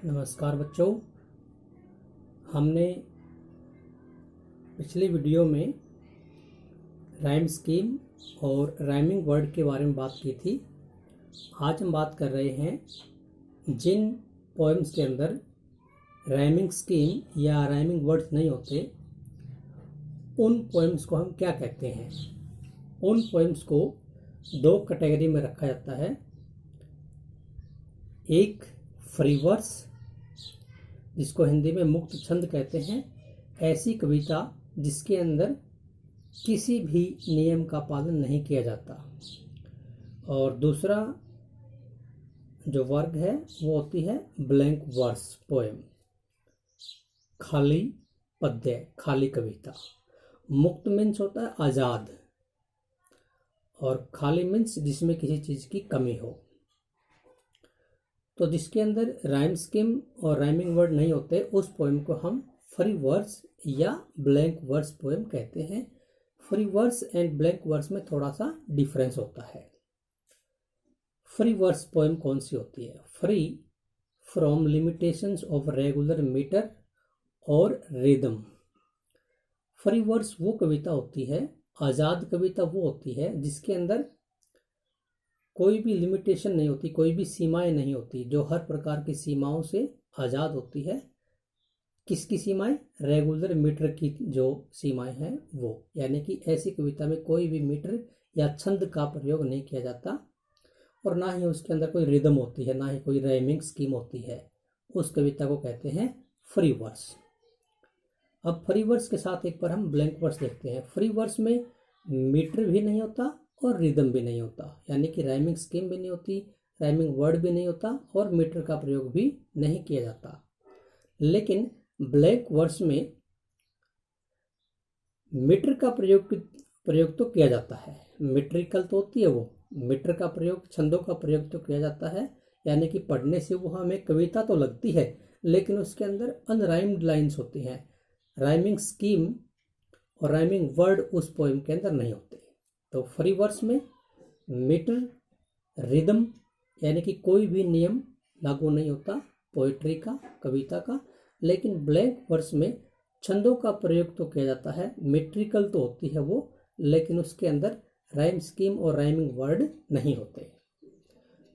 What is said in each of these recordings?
नमस्कार बच्चों, हमने पिछली वीडियो में राइम स्कीम और राइमिंग वर्ड के बारे में बात की थी। आज हम बात कर रहे हैं जिन पोएम्स के अंदर राइमिंग स्कीम या राइमिंग वर्ड्स नहीं होते, उन पोएम्स को हम क्या कहते हैं। उन पोएम्स को दो कैटेगरी में रखा जाता है। एक फ्री वर्स, जिसको हिंदी में मुक्त छंद कहते हैं, ऐसी कविता जिसके अंदर किसी भी नियम का पालन नहीं किया जाता। और दूसरा जो वर्ग है वो होती है ब्लैंक वर्स पोएम, खाली पद्य, खाली कविता। मुक्त मीन्स होता है आज़ाद, और खाली मीन्स जिसमें किसी चीज़ की कमी हो। तो जिसके अंदर राइम स्कीम और राइमिंग वर्ड नहीं होते, उस पोएम को हम फ्री वर्स या ब्लैंक वर्स पोएम कहते हैं। Free verse and blank verse में थोड़ा सा डिफरेंस होता है। फ्री वर्स पोएम कौन सी होती है? Free from limitations of regular meter और रिदम। फ्री वर्स वो कविता होती है, आज़ाद कविता वो होती है जिसके अंदर कोई भी लिमिटेशन नहीं होती, कोई भी सीमाएं नहीं होती, जो हर प्रकार की सीमाओं से आज़ाद होती है। किसकी सीमाएं? रेगुलर मीटर की जो सीमाएं हैं वो। यानी कि ऐसी कविता में कोई भी मीटर या छंद का प्रयोग नहीं किया जाता, और ना ही उसके अंदर कोई रिदम होती है, ना ही कोई राइमिंग स्कीम होती है। उस कविता को कहते हैं फ्री वर्स। अब फ्री वर्स के साथ एक बार हम ब्लैंक वर्स देखते हैं। फ्री वर्स में मीटर भी नहीं होता और रिदम भी नहीं होता, यानी कि राइमिंग स्कीम भी नहीं होती, राइमिंग वर्ड भी नहीं होता, और मीटर का प्रयोग भी नहीं किया जाता। लेकिन ब्लैंक वर्स में मीटर का प्रयोग तो किया जाता है। मीट्रिकल तो होती है वो, मीटर का प्रयोग, छंदों का प्रयोग तो किया जाता है। यानी कि पढ़ने से वो हमें कविता तो लगती है, लेकिन उसके अंदर अनराइम्ड लाइन्स होती हैं। राइमिंग स्कीम और राइमिंग वर्ड उस पोएम के अंदर नहीं होते। तो फ्री वर्स में मीटर, रिदम, यानी कि कोई भी नियम लागू नहीं होता पोएट्री का, कविता का। लेकिन ब्लैंक वर्स में छंदों का प्रयोग तो किया जाता है, मेट्रिकल तो होती है वो, लेकिन उसके अंदर राइम स्कीम और राइमिंग वर्ड नहीं होते।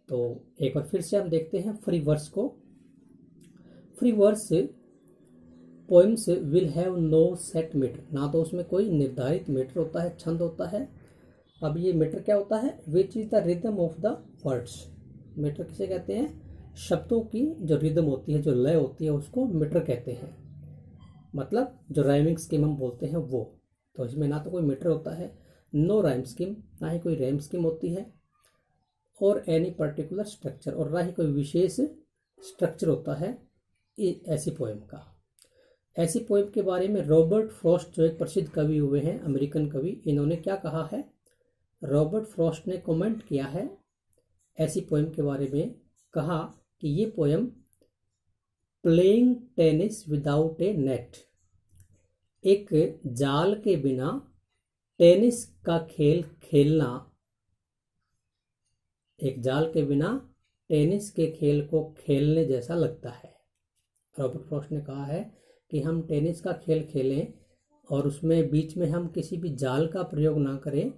तो एक बार फिर से हम देखते हैं फ्री वर्स को। Free verse poems will have no set meter, ना तो उसमें कोई निर्धारित मीटर होता है, छंद होता है। अब ये मीटर क्या होता है? Which is the rhythm of the words. Meter किसे कहते हैं? शब्दों की जो रिदम होती है, जो लय होती है, उसको मीटर कहते हैं। मतलब जो राइमिंग स्कीम हम बोलते हैं वो। तो इसमें ना तो कोई मीटर होता है, नो राइम स्कीम, ना ही कोई राइम स्कीम होती है, और एनी पर्टिकुलर स्ट्रक्चर, और ना ही कोई विशेष स्ट्रक्चर होता है ऐसी पोएम का। ऐसी पोएम के बारे में रॉबर्ट फ्रॉस्ट, जो एक प्रसिद्ध कवि हुए हैं, अमेरिकन कवि, इन्होंने क्या कहा है? रॉबर्ट फ्रॉस्ट ने कमेंट किया है ऐसी पोएम के बारे में, कहा कि ये पोएम प्लेइंग टेनिस विदाउट ए नेट, एक जाल के बिना टेनिस का खेल खेलना, एक जाल के बिना टेनिस के खेल को खेलने जैसा लगता है। रॉबर्ट फ्रॉस्ट ने कहा है कि हम टेनिस का खेल खेलें और उसमें बीच में हम किसी भी जाल का प्रयोग ना करें,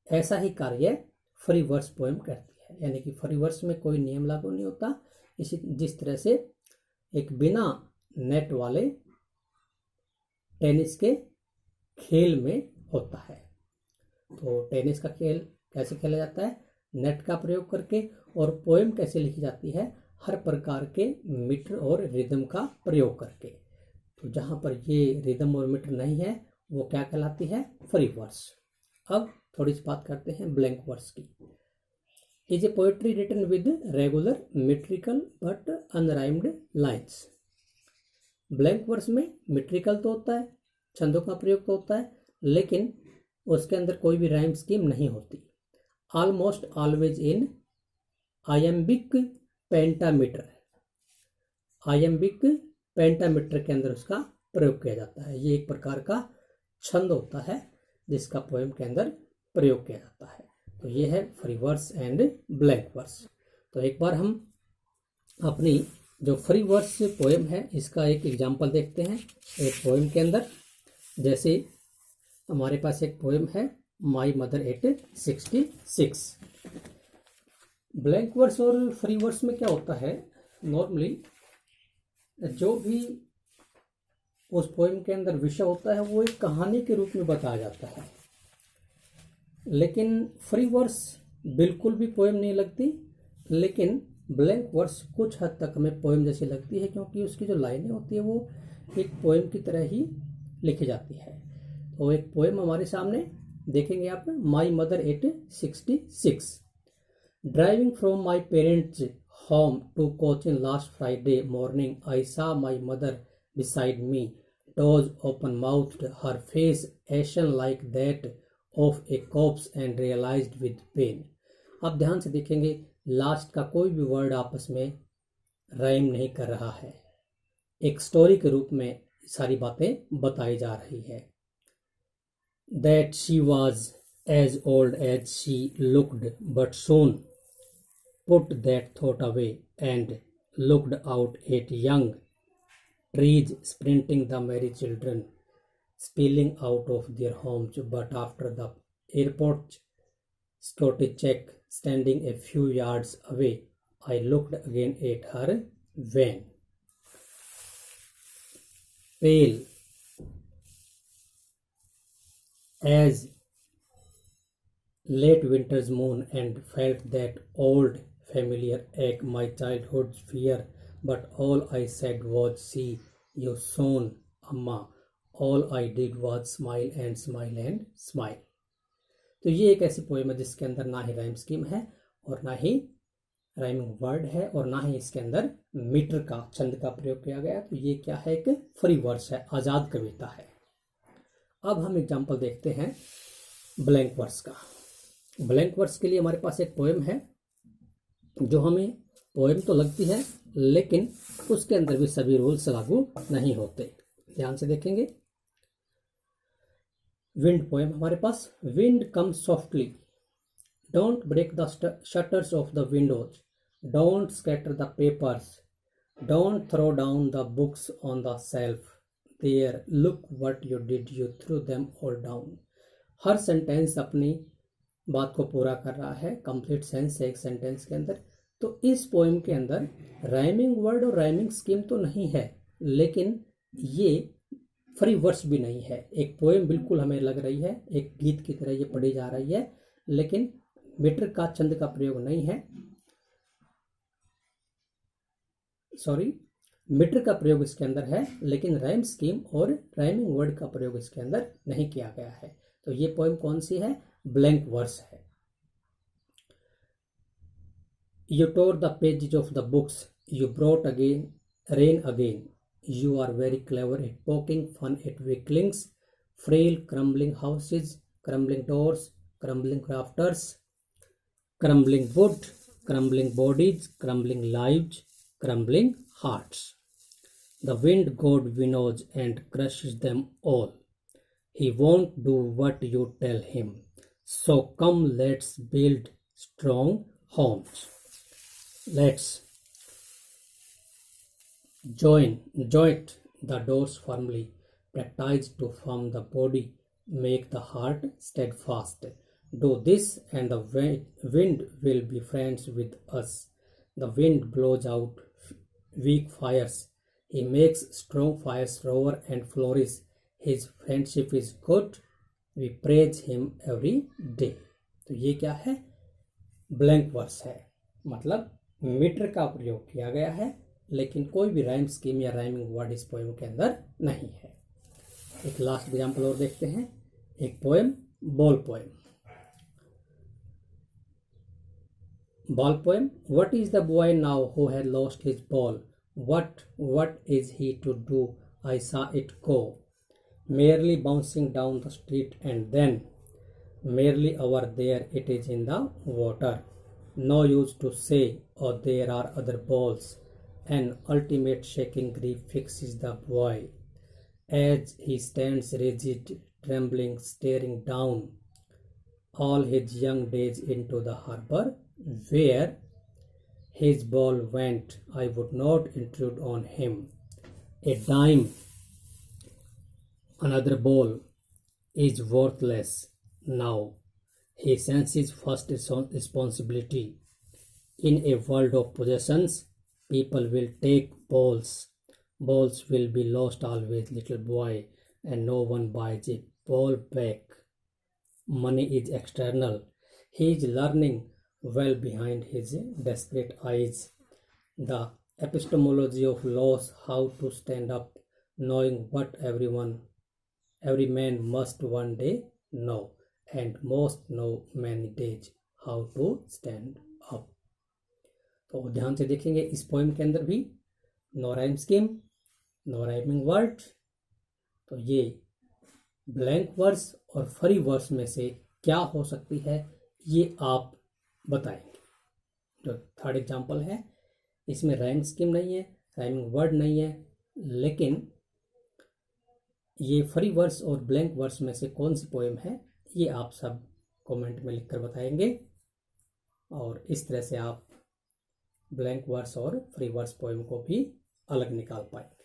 ऐसा ही कार्य फ्री वर्स पोएम करती है। यानी कि फ्री वर्स में कोई नियम लागू नहीं होता, इसी जिस तरह से एक बिना नेट वाले टेनिस के खेल में होता है। तो टेनिस का खेल कैसे खेला जाता है? नेट का प्रयोग करके। और पोएम कैसे लिखी जाती है? हर प्रकार के मीटर और रिदम का प्रयोग करके। तो जहाँ पर ये रिदम और मीटर नहीं है, वो क्या कहलाती है? Free verse. अब थोड़ी सी बात करते हैं ब्लैंक वर्स की। Is a poetry written with regular metrical but unrhymed lines. Blank verse में मेट्रिकल तो होता है, छंदों का प्रयोग तो होता है, लेकिन उसके अंदर कोई भी राइम स्कीम नहीं होती। Almost always in iambic pentameter, iambic pentameter के अंदर उसका प्रयोग किया जाता है। ये एक प्रकार का छंद होता है जिसका पोएम के अंदर प्रयोग किया जाता है। तो ये है free verse and blank verse. तो एक बार हम अपनी जो फ्री वर्स पोएम है इसका एक एग्जाम्पल देखते हैं। एक पोएम के अंदर जैसे हमारे पास एक पोएम है my mother at 66। Blank verse और फ्री वर्स में क्या होता है, नॉर्मली जो भी उस पोएम के अंदर विषय होता है वो एक कहानी के रूप में बताया जाता है, लेकिन फ्री वर्स बिल्कुल भी पोएम नहीं लगती, लेकिन ब्लैंक वर्स कुछ हद तक हमें पोएम जैसी लगती है, क्योंकि उसकी जो लाइनें होती है वो एक पोएम की तरह ही लिखी जाती है। तो एक पोएम हमारे सामने देखेंगे आप, my mother at 66। Driving from my parents home to Cochin last Friday morning I saw my mother beside me, doors open mouthed, her face ashen like that of a corpse and realized with pain। आप ध्यान से देखेंगे last का कोई भी word आपस में rhyme नहीं कर रहा है, एक स्टोरी के रूप में सारी बातें बताई जा रही है। That she was as old as she looked, but soon put that thought away and looked out at young trees sprinting the merry children spilling out of their homes, but after the airport security check standing a few yards away, I looked again at her van, pale as late winter's moon, and felt that old familiar ache, my childhood's fear, but all I said was, see you soon, Amma। All I did was smile and smile and smile। तो ये एक ऐसी poem है जिसके अंदर ना ही rhyme scheme है और ना ही राइमिंग वर्ड है और ना ही इसके अंदर मीटर का, छंद का प्रयोग किया गया। तो ये क्या है, एक फ्री वर्स है, आज़ाद कविता है। अब हम एग्जाम्पल देखते हैं ब्लैंक वर्स का। ब्लैंक वर्स के लिए हमारे पास एक पोएम है जो हमें पोएम तो लगती है, लेकिन उसके अंदर भी सभी रूल्स लागू नहीं होते। ध्यान से देखेंगे, विंड पोएम हमारे पास। Wind come softly, don't break the shutters of the windows, don't scatter the papers, don't throw down the books on the shelf, there look what you did, you threw them all down. हर sentence अपनी बात को पूरा कर रहा है, complete sense है एक सेंटेंस के अंदर। तो इस पोएम के अंदर राइमिंग वर्ड और राइमिंग स्कीम तो नहीं है, लेकिन ये फ्री वर्स भी नहीं है। एक पोएम बिल्कुल हमें लग रही है, एक गीत की तरह ये पढ़ी जा रही है, लेकिन मीटर का, छंद का प्रयोग नहीं है। सॉरी, मीटर का प्रयोग इसके अंदर है, लेकिन राइम स्कीम और राइमिंग वर्ड का प्रयोग इसके अंदर नहीं किया गया है। तो ये पोएम कौन सी है, ब्लैंक वर्स है। You tore the pages of the books, you brought again rain again, you are very clever at poking fun at weaklings, frail crumbling houses, crumbling doors, crumbling rafters, crumbling wood, crumbling bodies, crumbling lives, crumbling hearts. The wind god winnows and crushes them all. He won't do what you tell him. So come, let's build strong homes. Let's joint the doors firmly, practice to form the body, make the heart steadfast. Do this and the wind will be friends with us. The wind blows out weak fires. He makes strong fires roar and flourish. His friendship is good. We praise him every day। तो ये क्या है, blank verse है, मतलब metre का प्रयोग किया गया है, लेकिन कोई भी राइम स्कीम या राइमिंग वर्ड इस पोएम के अंदर नहीं है। एक लास्ट एग्जाम्पल और देखते हैं, एक poem ball poem. Ball poem. What is the boy now who had lost his ball, what is he to do, I saw it go, merely bouncing down the street and then merely over there it is in the water, no use to say, oh there are other balls, an ultimate shaking grief fixes the boy as he stands rigid, trembling, staring down all his young days into the harbor where His ball went, I would not intrude on him. A dime, another ball, is worthless now. He senses first responsibility. In a world of possessions, people will take balls. Balls will be lost always, little boy, and no one buys a ball back. Money is external. He is learning well behind his desperate eyes. The epistemology of loss, how to stand up, knowing what every man must one day know, and most know many days how to stand up. तो ध्यान से देखेंगे इस poem के अंदर भी no rhyme scheme, no rhyming word. तो ये ब्लैंक वर्स और फ्री वर्स में से क्या हो सकती है, ये आप बताएंगे। जो थर्ड एग्जांपल है इसमें राइम स्कीम नहीं है, राइमिंग वर्ड नहीं है, लेकिन ये फ्री वर्स और ब्लैंक वर्स में से कौन सी पोएम है, ये आप सब कमेंट में लिखकर बताएंगे। और इस तरह से आप ब्लैंक वर्स और फ्री वर्स पोएम को भी अलग निकाल पाएंगे।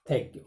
Thank you.